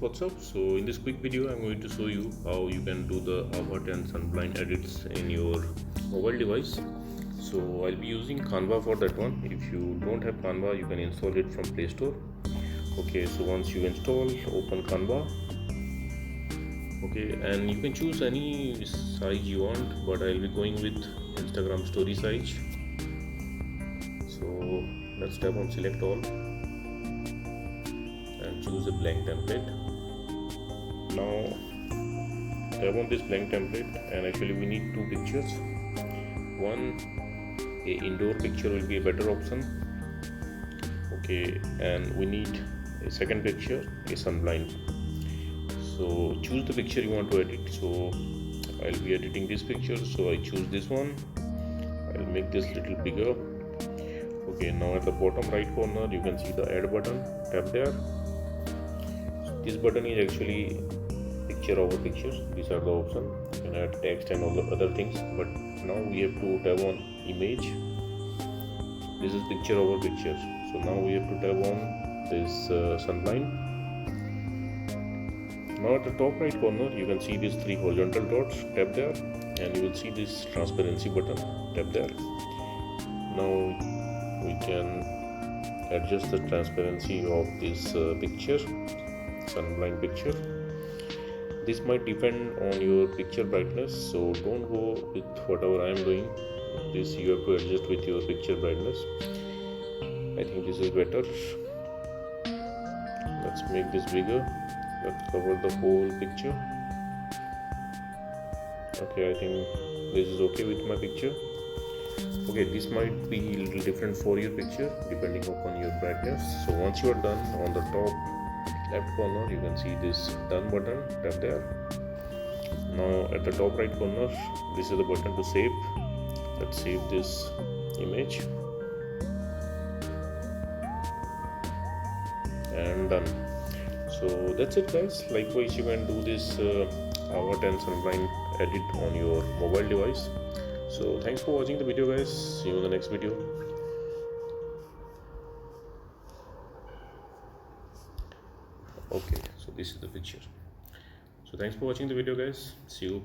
what's up? So in this quick video I'm going to show you how you can do the avatan sunblind edits in your mobile device. So I'll be using Canva for that one. If you don't have Canva, you can install it from Play Store. Okay, so once you install, open Canva. Okay, and you can choose any size you want, but I'll be going with Instagram story size. So let's tap on select all and choose a blank template. Now tap on this blank template, and actually we need two pictures. One, a indoor picture will be a better option. Okay, and we need a second picture, a sunblind. So choose the picture you want to edit. So I'll be editing this picture, so I choose this one. I'll make this little bigger. Okay, now at the bottom right corner you can see the add button. Tap there. So this button is actually picture over pictures. These are the options. You can add text and all the other things, but now we have to tab on image. This is picture over picture, so now we have to tab on this sunblind. Now at the top right corner you can see these three horizontal dots. Tap there and you will see this transparency button. Tap there. Now we can adjust the transparency of this picture, sunblind picture. This might depend on your picture brightness, so don't go with whatever I am doing. This you have to adjust with your picture brightness. I think this is better. Let's make this bigger. Let's cover the whole picture. Okay, I think this is okay with my picture. Okay, this might be a little different for your picture depending upon your brightness. So once you are done, on the top left corner you can see this done button. Tap there. Now at the top right corner, this is the button to save. Let's save this image and done. So that's it, guys. Likewise, you can do this avatan sunblind edit on your mobile device. So thanks for watching the video, guys. See you in the next video. Okay, so this is the picture. So thanks for watching the video, guys. See you.